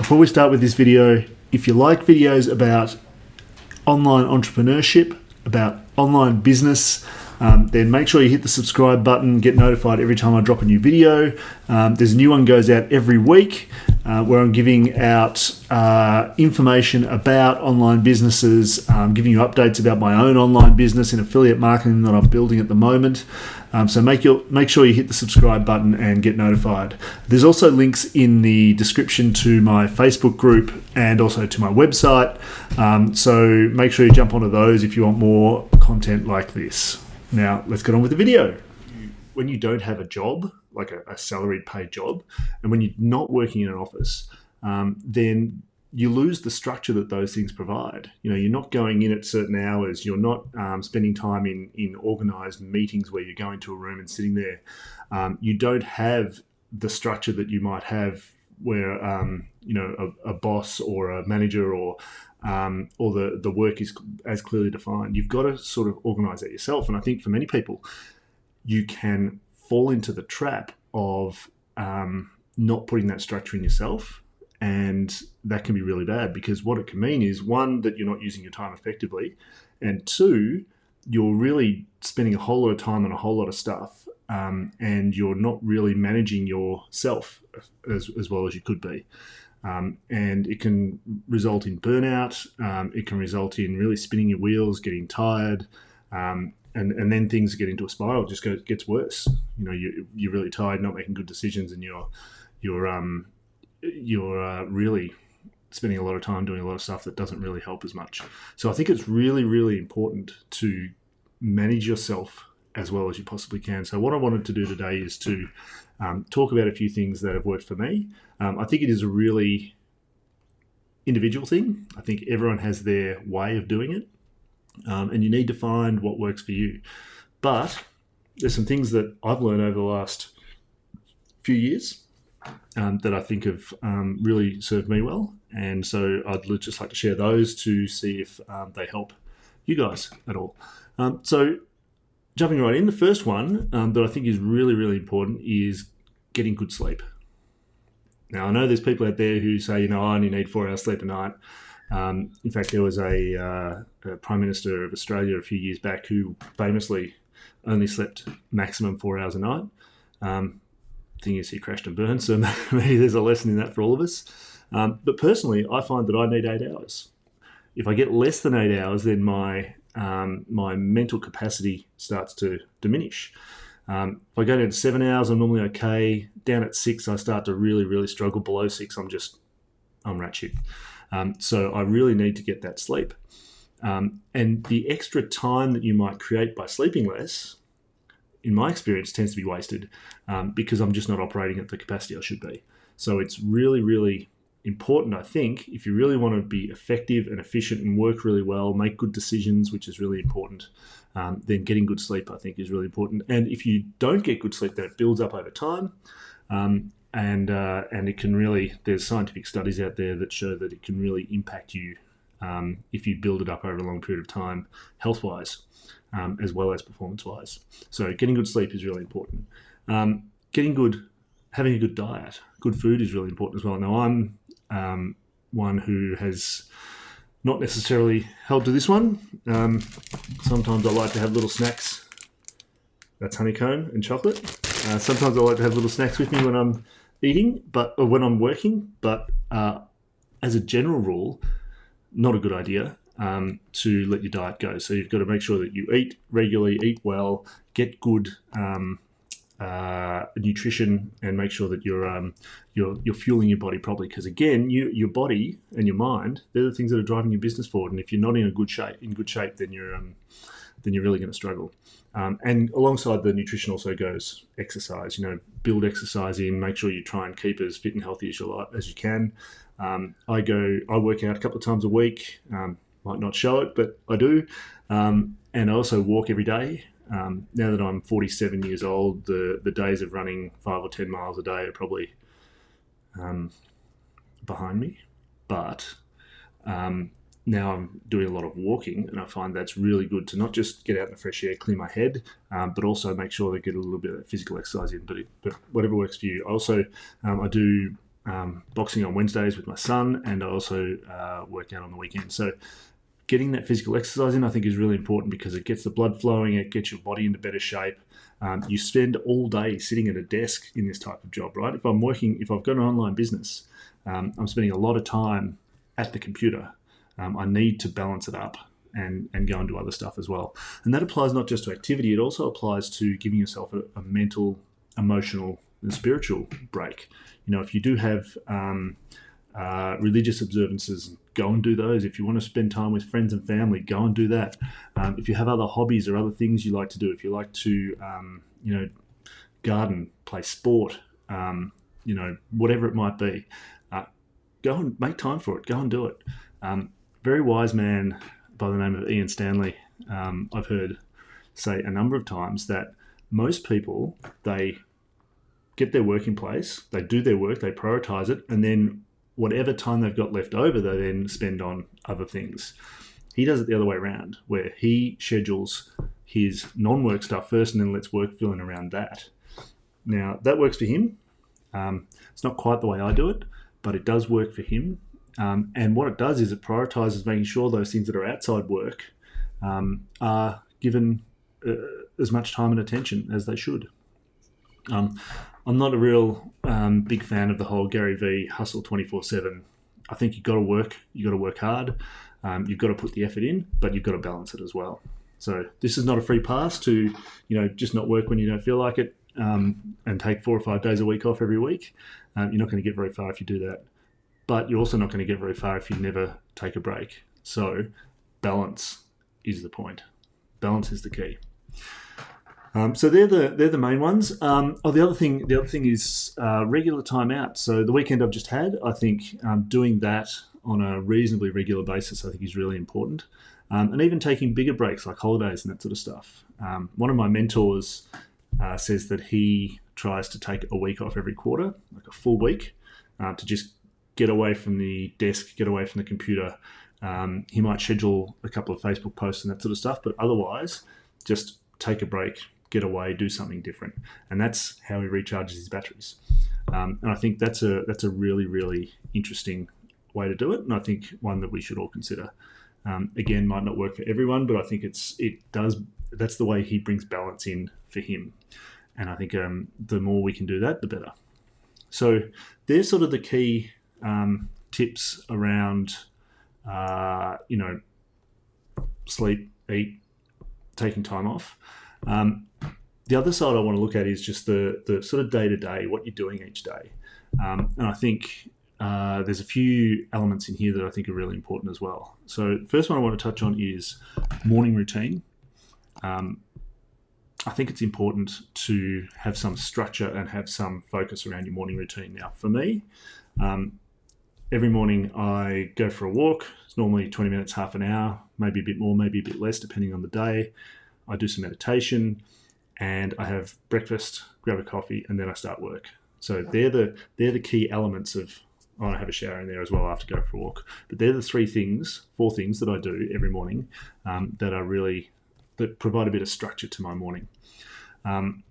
Before we start with this video, if you like videos about online entrepreneurship, about online business, then make sure you hit the subscribe button, get notified every time I drop a new video. There's a new one goes out every week where I'm giving out information about online businesses, giving you updates about my own online business and affiliate marketing that I'm building at the moment. So make sure you hit the subscribe button and get notified. There's also links in the description to my Facebook group and also to my website. So make sure you jump onto those if you want more content like this. Now, let's get on with the video. When you don't have a job, like a salaried paid job, and when you're not working in an office, then you lose the structure that those things provide. You know, you're not going in at certain hours. You're not spending time in organised meetings where you go into a room and sitting there. You don't have the structure that you might have where, a boss or a manager or the work is as clearly defined. You've got to sort of organise that yourself. And I think for many people, you can fall into the trap of not putting that structure in yourself. And that can be really bad because what it can mean is, one, that you're not using your time effectively, and two, you're really spending a whole lot of time on a whole lot of stuff, and you're not really managing yourself as well as you could be. And it can result in burnout. It can result in really spinning your wheels, getting tired, and then things get into a spiral. It just gets worse. You know, you're really tired, not making good decisions, and you're really spending a lot of time doing a lot of stuff that doesn't really help as much. So I think it's really, really important to manage yourself as well as you possibly can. So what I wanted to do today is to talk about a few things that have worked for me. I think it is a really individual thing. I think everyone has their way of doing it, and you need to find what works for you. But there's some things that I've learned over the last few years that I think have really served me well. And so I'd just like to share those to see if they help you guys at all. So jumping right in, the first one that I think is really, really important is getting good sleep. Now, I know there's people out there who say, I only need 4 hours sleep a night. In fact, there was a Prime Minister of Australia a few years back who famously only slept maximum 4 hours a night. Thing is, he crashed and burned, so maybe there's a lesson in that for all of us. But personally, I find that I need 8 hours. If I get less than 8 hours, then my mental capacity starts to diminish. If I go down to 7 hours, I'm normally okay. Down at 6, I start to really, really struggle. Below 6, I'm rat shit. So I really need to get that sleep. And the extra time that you might create by sleeping less, in my experience, tends to be wasted because I'm just not operating at the capacity I should be. So it's really, really important, I think, if you really want to be effective and efficient and work really well, make good decisions, which is really important, then getting good sleep, I think, is really important. And if you don't get good sleep, then it builds up over time. And it can really, there's scientific studies out there that show that it can really impact you if you build it up over a long period of time, health-wise, as well as performance-wise. So getting good sleep is really important. Having a good diet, good food is really important as well. Now, I'm one who has not necessarily held to this one. Sometimes I like to have little snacks. That's honeycomb and chocolate. Sometimes I like to have little snacks with me when I'm eating, or when I'm working. But as a general rule, not a good idea to let your diet go. So you've got to make sure that you eat regularly, eat well, get good nutrition, and make sure that you're fueling your body properly. Because again, your body and your mind, they're the things that are driving your business forward. And if you're not in good shape, then you're really going to struggle. And alongside the nutrition also goes exercise. Build exercise in. Make sure you try and keep as fit and healthy as you can. I work out a couple of times a week. Might not show it, but I do. And I also walk every day. Now that I'm 47 years old, the days of running 5 or 10 miles a day are probably behind me. But now I'm doing a lot of walking, and I find that's really good to not just get out in the fresh air, clear my head, but also make sure that I get a little bit of physical exercise in. But whatever works for you. Also, I do boxing on Wednesdays with my son, and I also work out on the weekend. So getting that physical exercise in, I think, is really important because it gets the blood flowing, it gets your body into better shape. You spend all day sitting at a desk in this type of job, right? If I've got an online business, I'm spending a lot of time at the computer. I need to balance it up and go and do other stuff as well. And that applies not just to activity, it also applies to giving yourself a mental, emotional, and spiritual break. If you do have religious observances, go and do those. If you want to spend time with friends and family, go and do that. If you have other hobbies or other things you like to do, if you like to, garden, play sport, whatever it might be, go and make time for it. Go and do it. Very wise man by the name of Ian Stanley, I've heard say a number of times that most people, they get their work in place, they do their work, they prioritize it, and then whatever time they've got left over, they then spend on other things. He does it the other way around, where he schedules his non-work stuff first and then lets work fill in around that. Now, that works for him. It's not quite the way I do it, but it does work for him. And what it does is it prioritizes making sure those things that are outside work are given as much time and attention as they should. I'm not a real big fan of the whole Gary V hustle 24/7. I think you've got to work hard. You've got to put the effort in, but you've got to balance it as well. So this is not a free pass to, just not work when you don't feel like it and take 4 or 5 days a week off every week. You're not going to get very far if you do that. But you're also not going to get very far if you never take a break. So balance is the point. Balance is the key. So they're the main ones. The other thing is regular time out. So the weekend I've just had, I think doing that on a reasonably regular basis, I think is really important. And even taking bigger breaks like holidays and that sort of stuff. One of my mentors says that he tries to take a week off every quarter, like a full week, to just get away from the desk, get away from the computer. He might schedule a couple of Facebook posts and that sort of stuff, but otherwise just take a break, get away, do something different. And that's how he recharges his batteries. And I think that's a really, really interesting way to do it. And I think one that we should all consider. Again, might not work for everyone, but I think that's the way he brings balance in for him. And I think the more we can do that, the better. So there's sort of the key tips around, sleep, eat, taking time off. The other side I want to look at is just the sort of day-to-day, what you're doing each day. And I think there's a few elements in here that I think are really important as well. So the first one I want to touch on is morning routine. I think it's important to have some structure and have some focus around your morning routine. Now, for me, every morning I go for a walk. It's normally 20 minutes, half an hour, maybe a bit more, maybe a bit less, depending on the day. I do some meditation and I have breakfast, grab a coffee, and then I start work. So they're the key elements of, I have a shower in there as well after go for a walk. But they're the 4 things that I do every morning that provide a bit of structure to my morning. I'm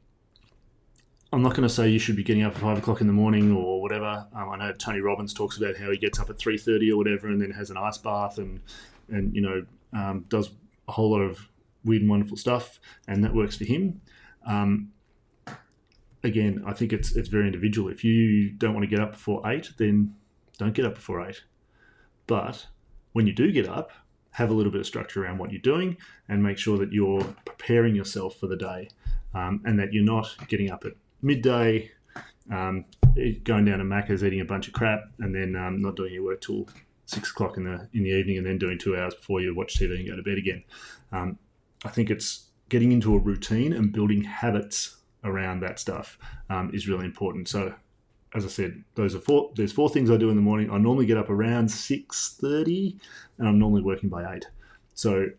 not going to say you should be getting up at 5 o'clock in the morning or whatever. I know Tony Robbins talks about how he gets up at 3:30 or whatever, and then has an ice bath and does a whole lot of weird and wonderful stuff, and that works for him. Again, I think it's very individual. If you don't want to get up before 8, then don't get up before 8. But when you do get up, have a little bit of structure around what you're doing and make sure that you're preparing yourself for the day, and that you're not getting up at midday, going down to Macca's, eating a bunch of crap, and then not doing your work till 6 o'clock in the evening, and then doing 2 hours before you watch TV and go to bed again. I think it's getting into a routine and building habits around that stuff is really important. So, as I said, there's 4 things I do in the morning. I normally get up around 6:30, and I'm normally working by 8. So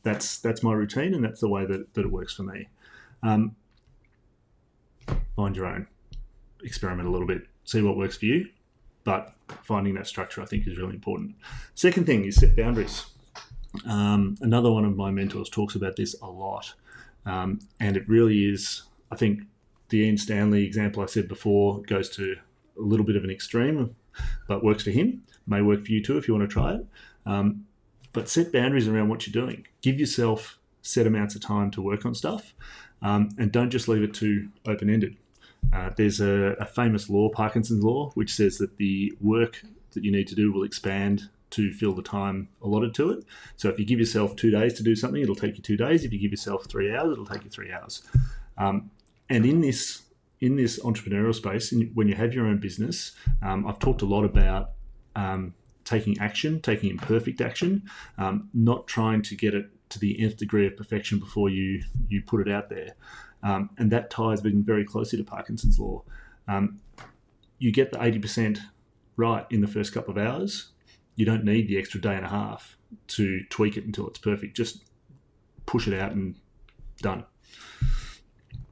that's my routine, and that's the way that it works for me. Find your own. Experiment a little bit. See what works for you. But finding that structure, I think, is really important. Second thing is set boundaries. Another one of my mentors talks about this a lot. And it really is, I think, the Ian Stanley example I said before goes to a little bit of an extreme, but works for him. May work for you too if you want to try it. But set boundaries around what you're doing. Give yourself set amounts of time to work on stuff, and don't just leave it too open-ended. There's a famous law, Parkinson's law, which says that the work that you need to do will expand to fill the time allotted to it. So if you give yourself 2 days to do something, it'll take you 2 days. If you give yourself 3 hours, it'll take you 3 hours. And in this entrepreneurial space, when you have your own business, I've talked a lot about taking action, taking imperfect action, not trying to get it to the nth degree of perfection before you put it out there. And that ties in very closely to Parkinson's law. You get the 80% right in the first couple of hours. You don't need the extra day and a half to tweak it until it's perfect. Just push it out and done.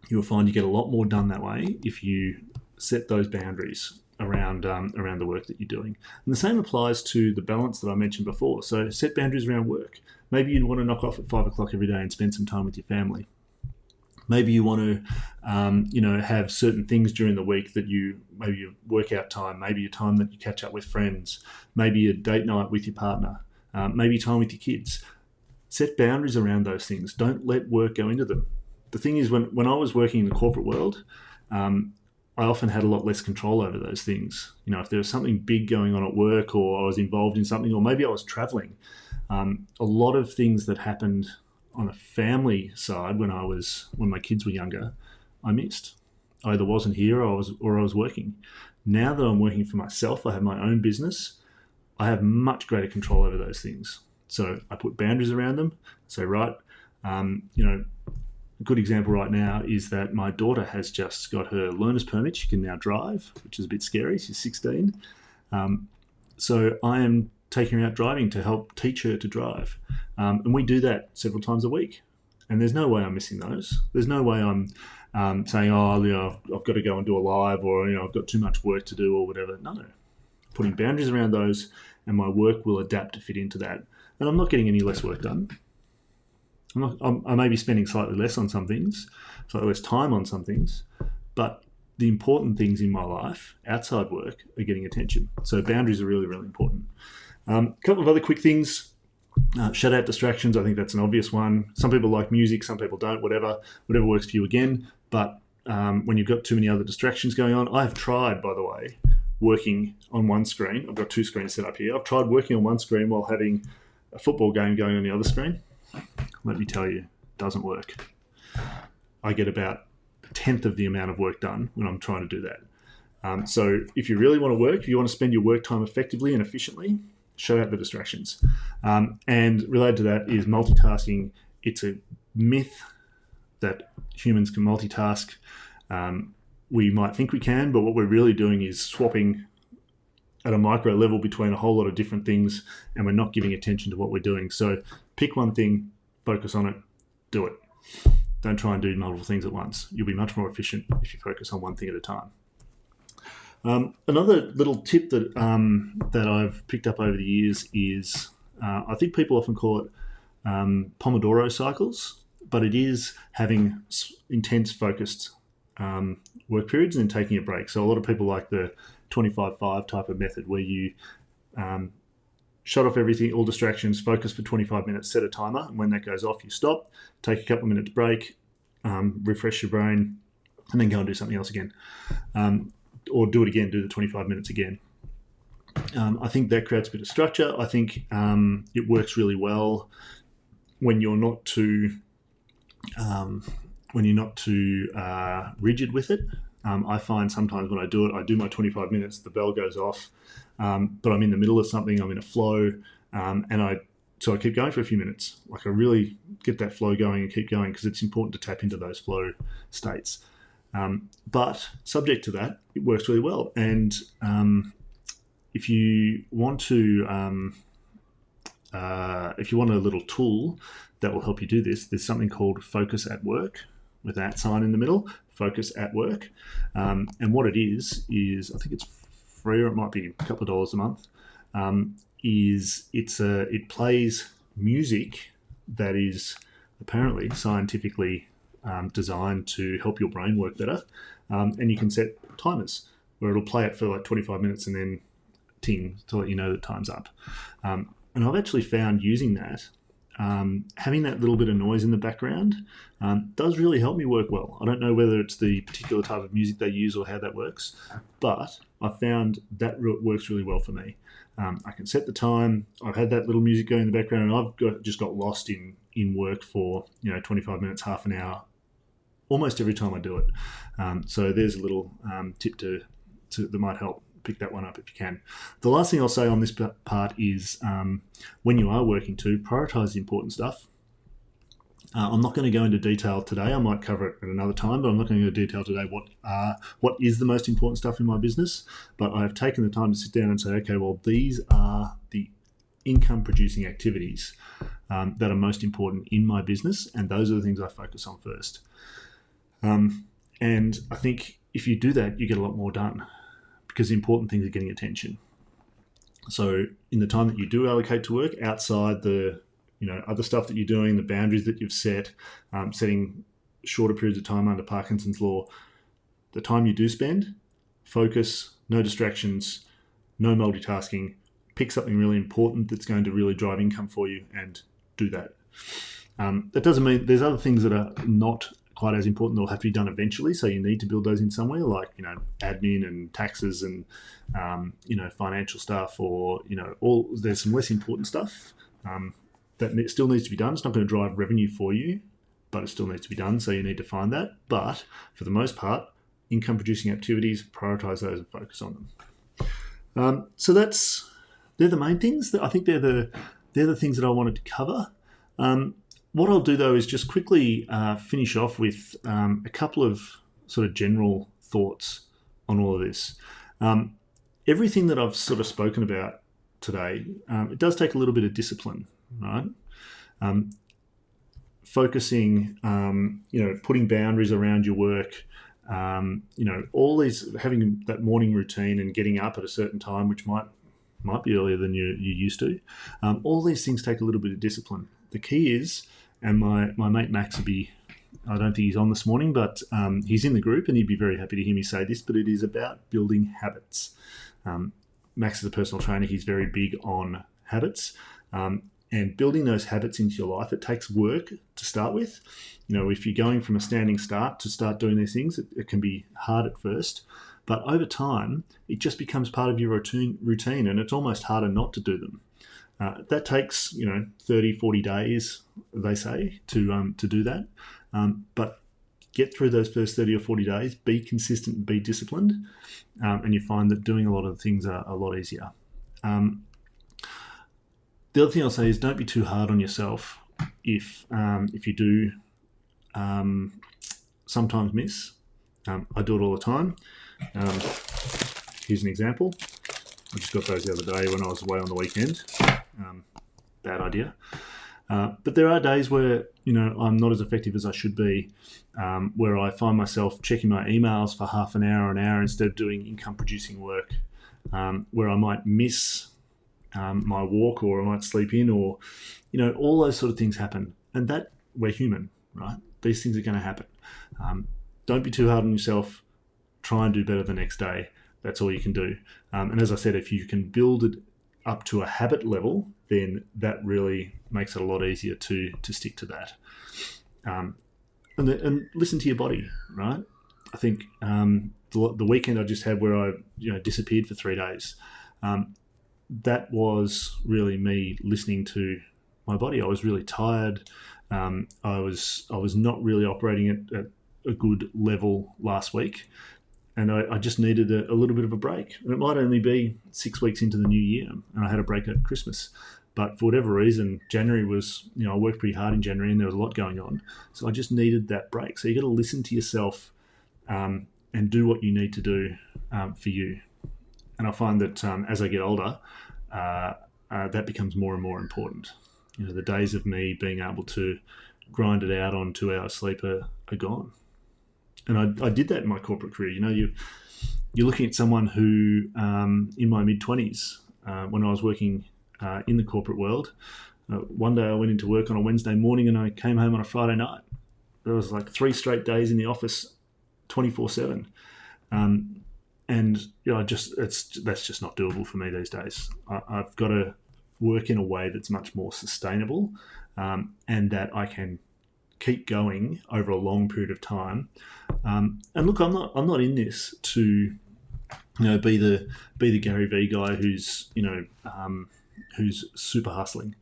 You'll find you get a lot more done that way if you set those boundaries around the work that you're doing. And the same applies to the balance that I mentioned before. So set boundaries around work. Maybe you want to knock off at 5 o'clock every day and spend some time with your family. Maybe you want to, have certain things during the week that maybe your workout time, maybe your time that you catch up with friends, maybe a date night with your partner, maybe time with your kids. Set boundaries around those things. Don't let work go into them. The thing is, when I was working in the corporate world, I often had a lot less control over those things. If there was something big going on at work, or I was involved in something, or maybe I was traveling, a lot of things that happened on a family side when my kids were younger, I missed. I either wasn't here or I was working. Now that I'm working for myself, I have my own business, I have much greater control over those things. So I put boundaries around them. So, right, a good example right now is that my daughter has just got her learner's permit. She can now drive, which is a bit scary. She's 16. So I am taking her out driving to help teach her to drive. And we do that several times a week. And there's no way I'm missing those. There's no way I'm saying, I've got to go and do a live, or, I've got too much work to do or whatever. No. Putting boundaries around those, and my work will adapt to fit into that. And I'm not getting any less work done. I may be spending slightly less on some things, slightly less time on some things, but the important things in my life outside work are getting attention. So boundaries are really, really important. A couple of other quick things. Shut out distractions. I think that's an obvious one. Some people like music, some people don't, whatever works for you again. But when you've got too many other distractions going on, I've tried, by the way, working on one screen. I've got two screens set up here. I've tried working on one screen while having a football game going on the other screen. Let me tell you, it doesn't work. I get about a tenth of the amount of work done when I'm trying to do that. So if you really want to work, if you want to spend your work time effectively and efficiently, shut out the distractions. And related to that is multitasking. It's a myth that humans can multitask. We might think we can, but what we're really doing is swapping at a micro level between a whole lot of different things, and we're not giving attention to what we're doing. So pick one thing, focus on it, do it. Don't try and do multiple things at once. You'll be much more efficient if you focus on one thing at a time. Another little tip that I've picked up over the years is, I think people often call it Pomodoro cycles, but it is having intense focused work periods and then taking a break. So a lot of people like the 25-5 type of method, where you shut off everything, all distractions, focus for 25 minutes, set a timer, and when that goes off, you stop, take a couple of minutes break, refresh your brain, and then go and do something else again. Or do it again, do the 25 minutes again. I think that creates a bit of structure. I think it works really well when you're not too rigid with it. I find sometimes when I do it, I do my 25 minutes, the bell goes off, but I'm in the middle of something, I'm in a flow, so I keep going for a few minutes. Like, I really get that flow going and keep going, because it's important to tap into those flow states. But subject to that, it works really well. And if you want a little tool that will help you do this, there's something called Focus at Work, with that sign in the middle, Focus at Work. And what it is I think it's free, or it might be a couple of dollars a month. It plays music that is apparently scientifically designed to help your brain work better, and you can set timers. where it'll play it for like 25 minutes and then ting to let you know that time's up. And I've actually found using that, having that little bit of noise in the background does really help me work well. I don't know whether it's the particular type of music they use or how that works, but I found that works really well for me. I can set the time. I've had that little music going in the background, and I've just got lost in work for 25 minutes, half an hour, almost every time I do it. So there's a little tip that might help. Pick that one up if you can. The last thing I'll say on this part is when you are working to prioritize the important stuff. I'm not going to go into detail today. I might cover it at another time, but I'm not going to go into detail today what is the most important stuff in my business. But I've taken the time to sit down and say, okay, well, these are the income producing activities that are most important in my business, and those are the things I focus on first. And I think if you do that, you get a lot more done, because the important things are getting attention. So in the time that you do allocate to work, outside the other stuff that you're doing, the boundaries that you've set, setting shorter periods of time under Parkinson's law, the time you do spend, focus, no distractions, no multitasking, pick something really important that's going to really drive income for you and do that. That doesn't mean there's other things that are not quite as important that will have to be done eventually, so you need to build those in somewhere, like admin and taxes and financial stuff, or there's some less important stuff that still needs to be done. It's not going to drive revenue for you, but it still needs to be done, so you need to find that. But for the most part, income producing activities, prioritize those and focus on them. So they're the main things. I think they're the things that I wanted to cover. What I'll do, though, is just quickly finish off with a couple of sort of general thoughts on all of this. Everything that I've sort of spoken about today, it does take a little bit of discipline, right? Focusing, putting boundaries around your work, all these, having that morning routine and getting up at a certain time, which might be earlier than you used to. All these things take a little bit of discipline. The key is, and my mate Max I don't think he's on this morning, but he's in the group and he'd be very happy to hear me say this, but it is about building habits. Max is a personal trainer. He's very big on habits, and building those habits into your life. It takes work to start with. If you're going from a standing start to start doing these things, it can be hard at first, but over time, it just becomes part of your routine, and it's almost harder not to do them. That takes 30, 40 days, they say, to do that. But get through those first 30 or 40 days, be consistent and be disciplined, and you find that doing a lot of things are a lot easier. The other thing I'll say is don't be too hard on yourself if you do sometimes miss. I do it all the time. Here's an example. I just got those the other day when I was away on the weekend. Bad idea. But there are days where, I'm not as effective as I should be, where I find myself checking my emails for half an hour instead of doing income producing work, where I might miss my walk, or I might sleep in, or, all those sort of things happen. And that, we're human, right? These things are going to happen. Don't be too hard on yourself. Try and do better the next day. That's all you can do. And as I said, if you can build it up to a habit level, then that really makes it a lot easier to stick to that. And listen to your body, right? I think the weekend I just had where I disappeared for 3 days, that was really me listening to my body. I was really tired. I was not really operating at a good level last week. And I just needed a little bit of a break. And it might only be 6 weeks into the new year, and I had a break at Christmas. But for whatever reason, January was, I worked pretty hard in January and there was a lot going on. So I just needed that break. So you got to listen to yourself and do what you need to do for you. And I find that as I get older, that becomes more and more important. The days of me being able to grind it out on 2 hours sleep are gone. And I did that in my corporate career. You're looking at someone who, in my mid-20s, when I was working in the corporate world, one day I went into work on a Wednesday morning and I came home on a Friday night. There was like 3 straight days in the office, 24/7. and that's just not doable for me these days. I've got to work in a way that's much more sustainable, and that I can keep going over a long period of time. And look, I'm not in this to be the Gary Vee guy who's who's super hustling.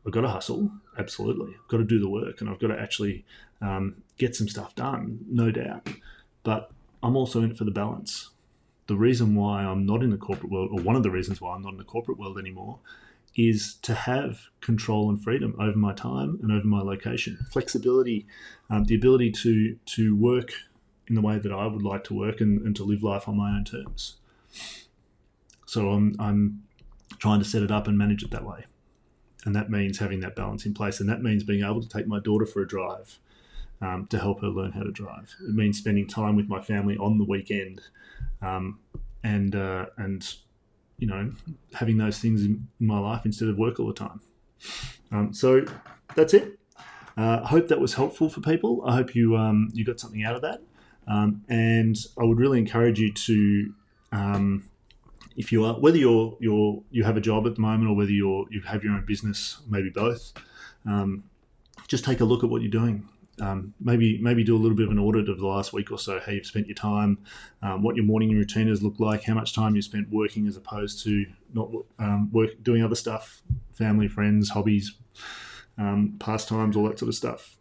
I've got to hustle, absolutely. I've got to do the work, and I've got to actually get some stuff done, no doubt. But I'm also in it for the balance. The reason why I'm not in the corporate world, or one of the reasons why I'm not in the corporate world anymore, is to have control and freedom over my time and over my location. Flexibility, the ability to work in the way that I would like to work, and to live life on my own terms. So I'm trying to set it up and manage it that way. And that means having that balance in place. And that means being able to take my daughter for a drive, to help her learn how to drive. It means spending time with my family on the weekend, and having those things in my life instead of work all the time. So that's it. I hope that was helpful for people. I hope you got something out of that. And I would really encourage you to, if you are, whether you have a job at the moment, or whether you have your own business, maybe both, just take a look at what you're doing. Maybe do a little bit of an audit of the last week or so, how you've spent your time, what your morning routine has looked like, how much time you spent working as opposed to not doing other stuff, family, friends, hobbies, pastimes, all that sort of stuff.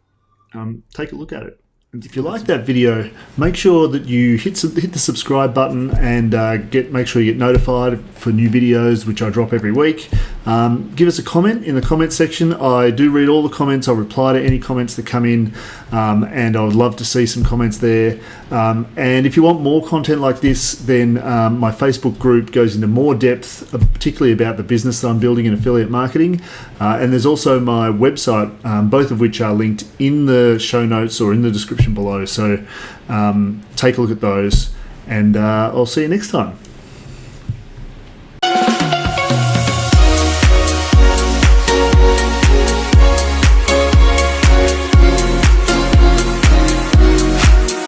Take a look at it. And if you like that video, make sure that you hit the subscribe button, and make sure you get notified for new videos, which I drop every week. Give us a comment in the comment section. I do read all the comments. I'll reply to any comments that come in, and I would love to see some comments there. And if you want more content like this, then my Facebook group goes into more depth, particularly about the business that I'm building in affiliate marketing. And there's also my website, both of which are linked in the show notes or in the description below. So take a look at those, and I'll see you next time.